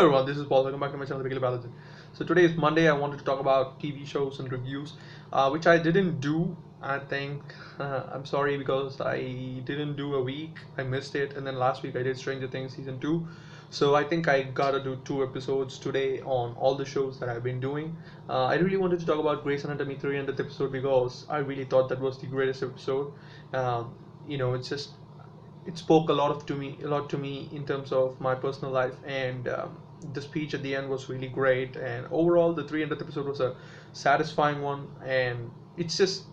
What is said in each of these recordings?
everyone, this is Paul. Welcome back to my channel, Paladin. So today is Monday. I wanted to talk about TV shows and reviews, which I didn't do. I think I'm sorry because I didn't do a week. I missed it, and then last week I did Stranger Things season 2. So I think I gotta do 2 episodes today on all the shows that I've been doing. I really wanted to talk about Grey's Anatomy 300th episode because I really thought that was the greatest episode. It's just it spoke a lot to me in terms of my personal life, and the speech at the end was really great. And overall, the 300th episode was a satisfying one, and it's just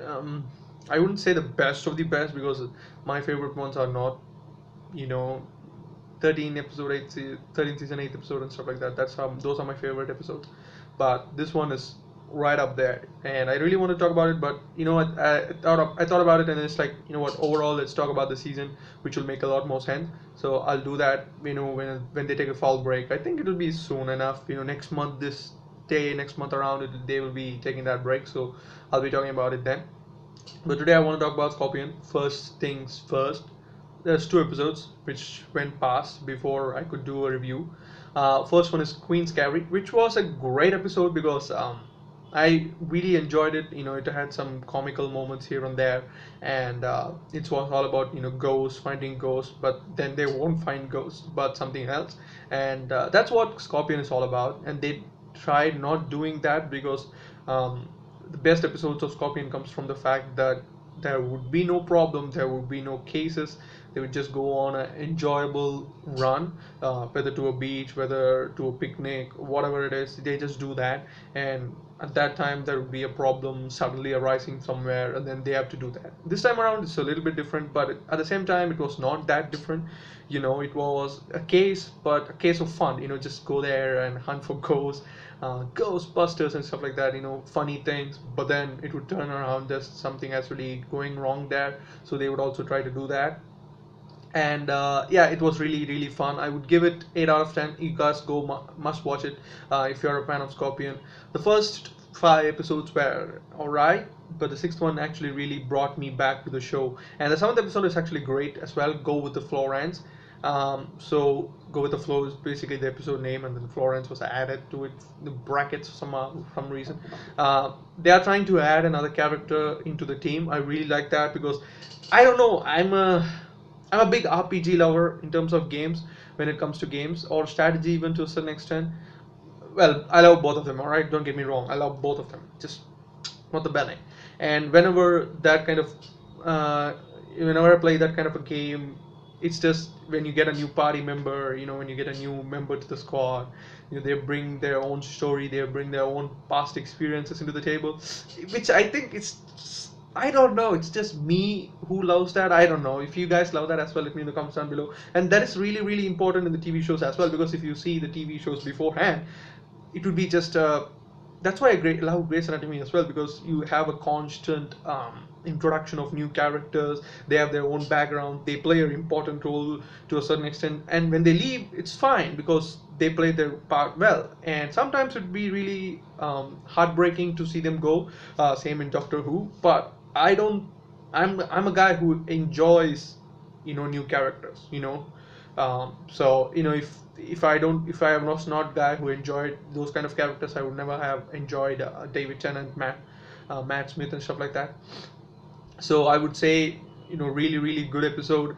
um, I wouldn't say the best of the best because my favorite ones are not, you know, 13 season 8 episode and stuff like that. Those are my favorite episodes, but this one is right up there, and I really want to talk about it. But I thought about it, and it's like, overall, let's talk about the season, which will make a lot more sense. So I'll do that, when they take a fall break. I think it will be soon enough, next month, next month around, they will be taking that break, so I'll be talking about it then. But today I want to talk about Scorpion. First things first, there's 2 episodes which went past before I could do a review. First one is Queen's Carry, which was a great episode because I really enjoyed it. It had some comical moments here and there, and it was all about ghosts, finding ghosts, but then they won't find ghosts, but something else, and that's what Scorpion is all about. And they tried not doing that because the best episodes of Scorpion comes from the fact that there would be no problem, there would be no cases. They would just go on an enjoyable run, whether to a beach, whether to a picnic, whatever it is. They just do that, and at that time there would be a problem suddenly arising somewhere, and then they have to do that. This time around it's a little bit different, but at the same time it was not that different. It was a case, but a case of fun. Just go there and hunt for ghosts, Ghostbusters and stuff like that. Funny things, but then it would turn around just something actually going wrong there. So they would also try to do that, and yeah, it was really really fun. I would give it 8 out of 10. You guys must watch it if you're a fan of Scorpion. The first 5 episodes were alright, but the sixth one actually really brought me back to the show, and the 7th episode is actually great as well. Go with the Florence. So Go with the Flow is basically the episode name, and then Florence was added to it, the brackets, for some reason. They are trying to add another character into the team. I really like that because I don't know, I'm a big RPG lover in terms of games, when it comes to games or strategy even to a certain extent. Well, I love both of them, alright? Don't get me wrong, I love both of them. Just not the bene. And whenever I play that kind of a game, it's just when you get a new party member, when you get a new member to the squad, they bring their own story, they bring their own past experiences into the table, which I think I don't know, it's just me who loves that. I don't know if you guys love that as well. Let me in the comments down below. And that is really really important in the TV shows as well, because if you see the TV shows beforehand, it would be just that's why I love Grey's Anatomy as well, because you have a constant introduction of new characters. They have their own background, they play an important role to a certain extent, and when they leave, it's fine because they play their part well. And sometimes it'd be really heartbreaking to see them go. Same in Doctor Who, but I don't. I'm a guy who enjoys new characters. So if I was not guy who enjoyed those kind of characters, I would never have enjoyed David Tennant, Matt Smith and stuff like that. So I would say, really really good episode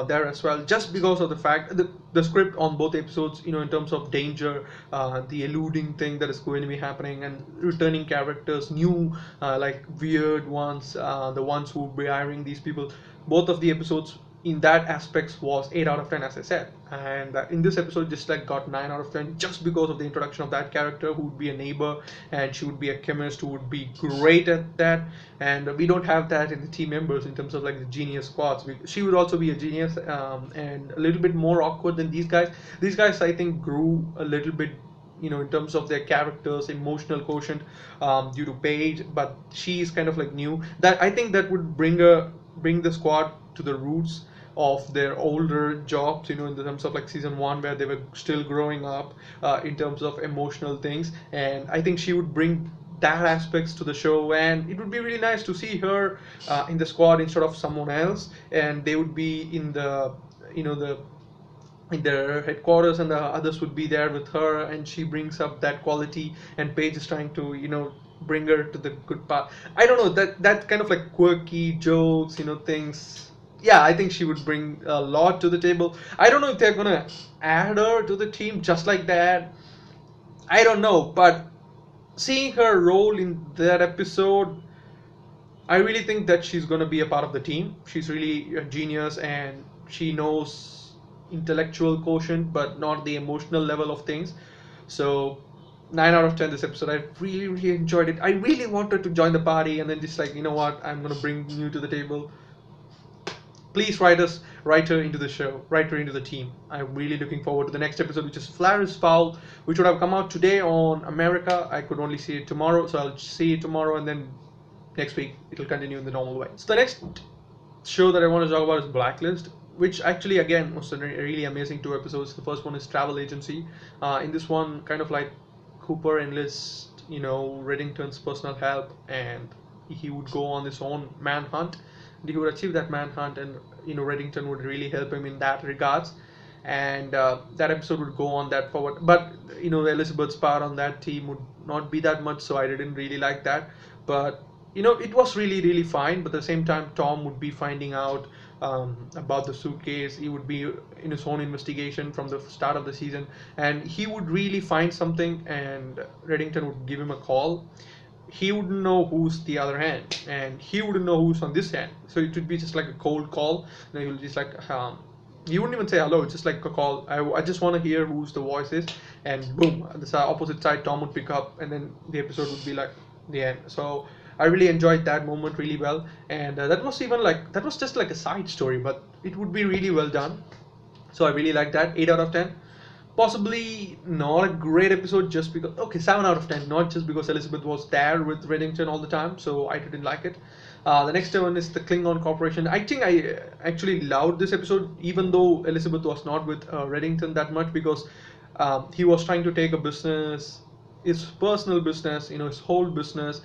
there as well, just because of the fact the script on both episodes, in terms of danger, the eluding thing that is going to be happening, and returning characters, new like weird ones, the ones who will be hiring these people. Both of the episodes in that aspects was 8 out of 10, as I said. And in this episode, just like got 9 out of 10, just because of the introduction of that character who would be a neighbor, and she would be a chemist who would be great at that. And we don't have that in the team members in terms of like the genius squads. She would also be a genius, and a little bit more awkward than these guys. These guys, I think, grew a little bit, in terms of their characters, emotional quotient, due to Paige, but she is kind of like new. That I think that would bring the squad to the roots of their older jobs, in terms of like season 1, where they were still growing up, in terms of emotional things. And I think she would bring that aspects to the show, and it would be really nice to see her in the squad instead of someone else, and they would be in the the in their headquarters, and the others would be there with her, and she brings up that quality, and Paige is trying to bring her to the good part. I don't know, that kind of like quirky jokes, things. Yeah, I think she would bring a lot to the table. I don't know if they're gonna add her to the team just like that. I don't know, but seeing her role in that episode, I really think that she's going to be a part of the team. She's really a genius, and she knows intellectual quotient but not the emotional level of things. So 9 out of 10 this episode. I really really enjoyed it. I really wanted to join the party, and then just like, you know what, I'm going to bring you to the table. Please write her into the show, write her into the team. I'm really looking forward to the next episode, which is Flair is Foul, which would have come out today on America. I could only see it tomorrow, so I'll see it tomorrow, and then next week it'll continue in the normal way. So the next show that I want to talk about is Blacklist, which actually again was a really amazing 2 episodes. The first one is Travel Agency. In this one, kind of like Cooper enlists, Reddington's personal help, and he would go on his own manhunt. He would achieve that manhunt, and Reddington would really help him in that regards. And that episode would go on that forward, but Elizabeth's part on that team would not be that much, so I didn't really like that. But it was really really fine. But at the same time, Tom would be finding out about the suitcase. He would be in his own investigation from the start of the season, and he would really find something, and Reddington would give him a call. He wouldn't know who's the other hand, and he wouldn't know who's on this hand. So it would be just like a cold call. You'll just like you wouldn't even say hello. It's just like a call. I just want to hear whose the voice is, and boom, the opposite side, Tom would pick up, and then the episode would be like the end. So I really enjoyed that moment really well, and that was just like a side story, but it would be really well done. So I really like that. 8 out of 10. Possibly not a great episode, just because, okay, 7 out of 10, not just because Elizabeth was there with Reddington all the time, so I didn't like it. The next one is the Klingon Corporation. I think I actually loved this episode, even though Elizabeth was not with Reddington that much, because he was trying to take a business, his personal business, his whole business,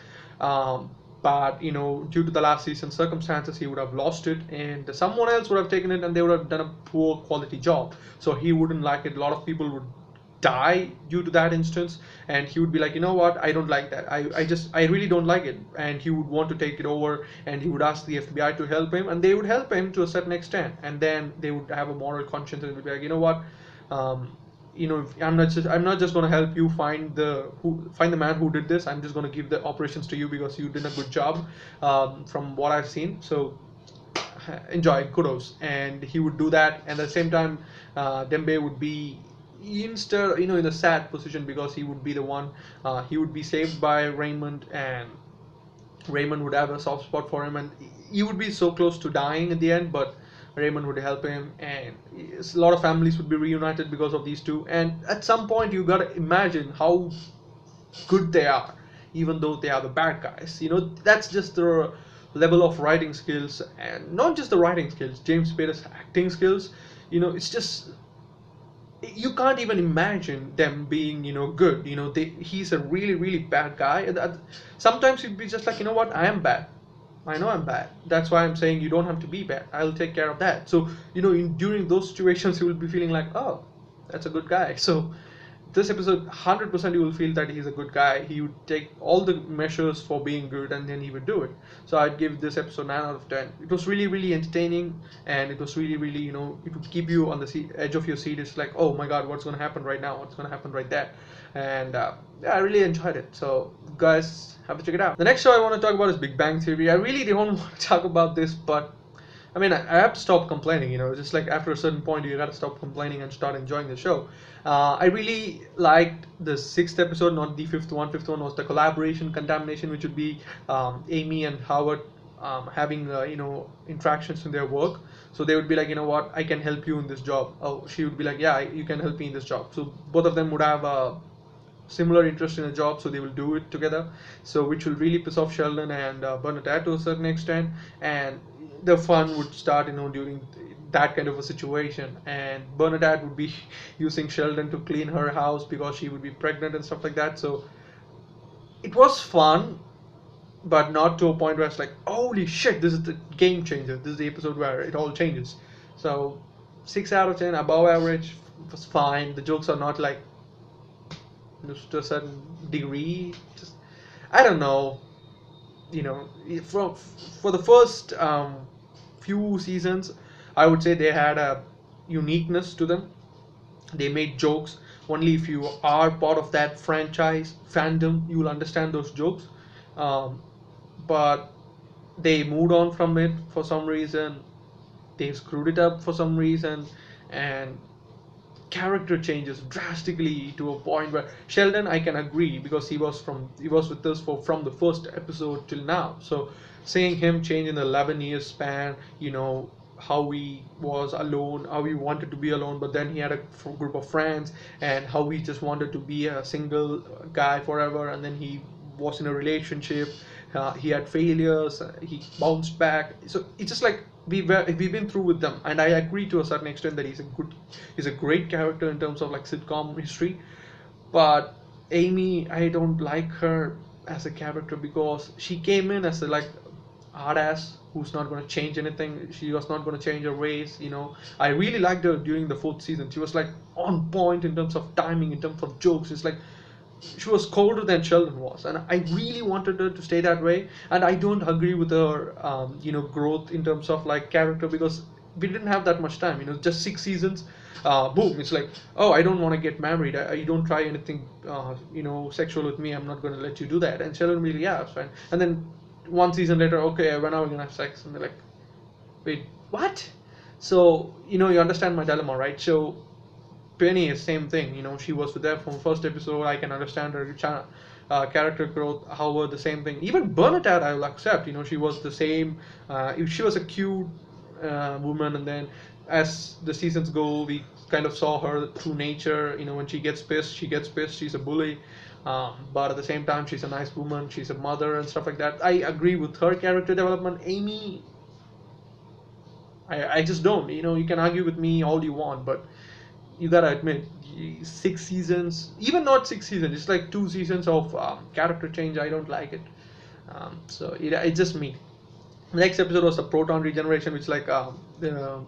but due to the last season circumstances, he would have lost it, and someone else would have taken it, and they would have done a poor quality job. So he wouldn't like it. A lot of people would die due to that instance, and he would be like, you know what, I don't like that. I really don't like it. And he would want to take it over, and he would ask the FBI to help him, and they would help him to a certain extent, and then they would have a moral conscience and would be like, you know what, I'm not just going to help you find the man who did this. I'm just going to give the operations to you because you did a good job, from what I've seen. So enjoy, kudos. And he would do that, and at the same time, Dembe would be in a sad position, because he would be the one, he would be saved by Raymond, and Raymond would have a soft spot for him, and he would be so close to dying at the end, but Raymond would help him, and a lot of families would be reunited because of these two. And at some point, you gotta imagine how good they are, even though they are the bad guys. That's just the level of writing skills, and not just the writing skills, James Spader's acting skills. It's just, you can't even imagine them being good. He's a really really bad guy, and sometimes you'd be just like, you know what, I am bad. I know I'm bad. That's why I'm saying you don't have to be bad. I'll take care of that. So, during those situations, you will be feeling like, oh, that's a good guy. So, this episode, 100% you will feel that he's a good guy. He would take all the measures for being good, and then he would do it. So, I'd give this episode 9 out of 10. It was really, really entertaining, and it was really, really, it would keep you on the edge of your seat. It's like, oh my God, what's going to happen right now? What's going to happen right there? And yeah, I really enjoyed it. So, guys, have to check it out. The next show I want to talk about is Big Bang Theory. I really don't want to talk about this, but I mean, I have to stop complaining. Just like after a certain point, you gotta stop complaining and start enjoying the show. I really liked the 6th episode, not the 5th one. 5th one was the collaboration contamination, which would be Amy and Howard having interactions in their work. So they would be like, you know what, I can help you in this job. Oh, she would be like, yeah, you can help me in this job. So both of them would have similar interest in a job, so they will do it together. So which will really piss off Sheldon and Bernadette to a certain extent, and the fun would start during that kind of a situation. And Bernadette would be using Sheldon to clean her house because she would be pregnant and stuff like that. So it was fun, but not to a point where it's like, holy shit, this is the game changer. This is the episode where it all changes. So 6 out of 10, above average. was fine. The jokes are not like, to a certain degree. Just, I don't know. For the first few seasons, I would say they had a uniqueness to them. They made jokes. Only if you are part of that franchise fandom, you will understand those jokes. Um, but they moved on from it for some reason. They screwed it up for some reason, and character changes drastically to a point where Sheldon, I can agree, because he was with us from the first episode till now. So seeing him change in the 11 years span, how he was alone, how he wanted to be alone, but then he had a group of friends, and how he just wanted to be a single guy forever, and then he was in a relationship. He had failures. He bounced back. So it's just like we've been through with them, and I agree to a certain extent that he's a great character in terms of like sitcom history. But Amy, I don't like her as a character because she came in as a like hard ass who's not going to change anything. She was not going to change her ways. I really liked her during the fourth season. She was like on point in terms of timing, in terms of jokes. It's like she was colder than Sheldon was, and I really wanted her to stay that way. And I don't agree with her, growth in terms of like character, because we didn't have that much time. Just 6 seasons. Boom! It's like, oh, I don't want to get married. You don't try anything, sexual with me. I'm not going to let you do that. And Sheldon really, yeah, it's fine. And then 1 season later, okay, when are we gonna have sex? And they're like, wait, what? So you understand my dilemma, right? So Penny is same thing. She was there from first episode. I can understand her character growth. However, the same thing. Even Bernadette, I will accept. She was the same. If she was a cute woman, and then as the seasons go, we kind of saw her true nature. When she gets pissed, she gets pissed. She's a bully. But at the same time, she's a nice woman. She's a mother and stuff like that. I agree with her character development. Amy, I just don't. You can argue with me all you want, but you gotta admit, 6 seasons, even not 6 seasons, it's like 2 seasons of character change. I don't like it. So it's just me. The next episode was the proton regeneration, which like the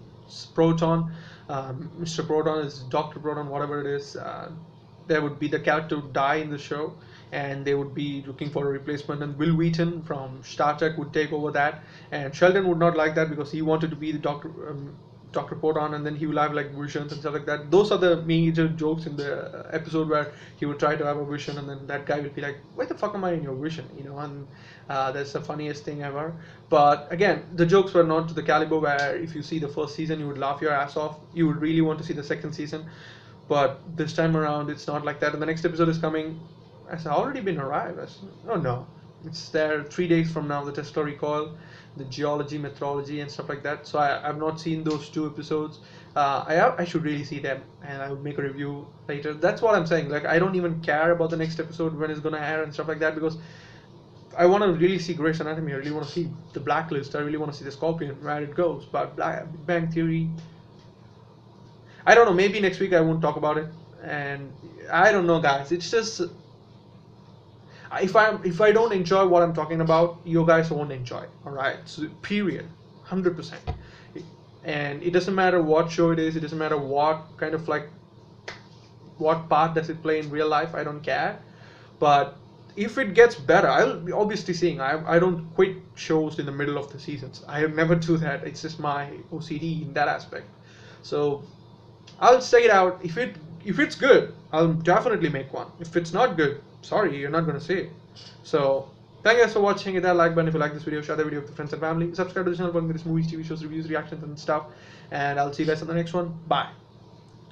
proton, Mr. Proton is Dr. Proton, whatever it is. There would be the character would die in the show, and they would be looking for a replacement, and Will Wheaton from Star Trek would take over that. And Sheldon would not like that because he wanted to be the Dr. Proton, and then he will have like visions and stuff like that. Those are the major jokes in the episode where he would try to have a vision, and then that guy will be like, "Why the fuck am I in your vision?" And that's the funniest thing ever. But again, the jokes were not to the caliber where if you see the first season, you would laugh your ass off. You would really want to see the second season. But this time around, it's not like that. And the next episode is coming. Has already been arrived. Oh no, it's there 3 days from now. The Tesla recoil, the geology, meteorology, and stuff like that. So I've not seen those 2 episodes. I should really see them, and I will make a review later. That's what I'm saying. Like, I don't even care about the next episode, when it's gonna air and stuff like that, because I want to really see Grey's Anatomy. I really want to see the Blacklist. I really want to see the Scorpion, where it goes. But Big Bang Theory, I don't know. Maybe next week I won't talk about it. And I don't know, guys. It's just, if I don't enjoy what I'm talking about, you guys won't enjoy. All right. So period, 100%. And it doesn't matter what show it is. It doesn't matter what kind of like what part does it play in real life. I don't care. But if it gets better, I'll be obviously seeing. I don't quit shows in the middle of the seasons. I have never do that. It's just my OCD in that aspect. So I'll stay it out. If it's good, I'll definitely make one. If it's not good, sorry, you're not gonna see it. So thank you guys for watching. Hit that like button if you like this video. Share the video with your friends and family. Subscribe to the channel for this movies, TV shows, reviews, reactions, and stuff. And I'll see you guys on the next one. Bye.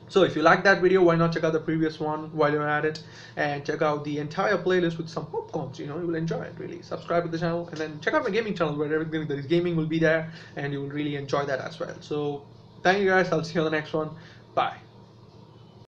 So if you like that video, why not check out the previous one while you're at it, and check out the entire playlist with some popcorns. You will enjoy it really. Subscribe to the channel, and then check out my gaming channel where everything that is gaming will be there, and you will really enjoy that as well. So thank you guys. I'll see you on the next one. Bye.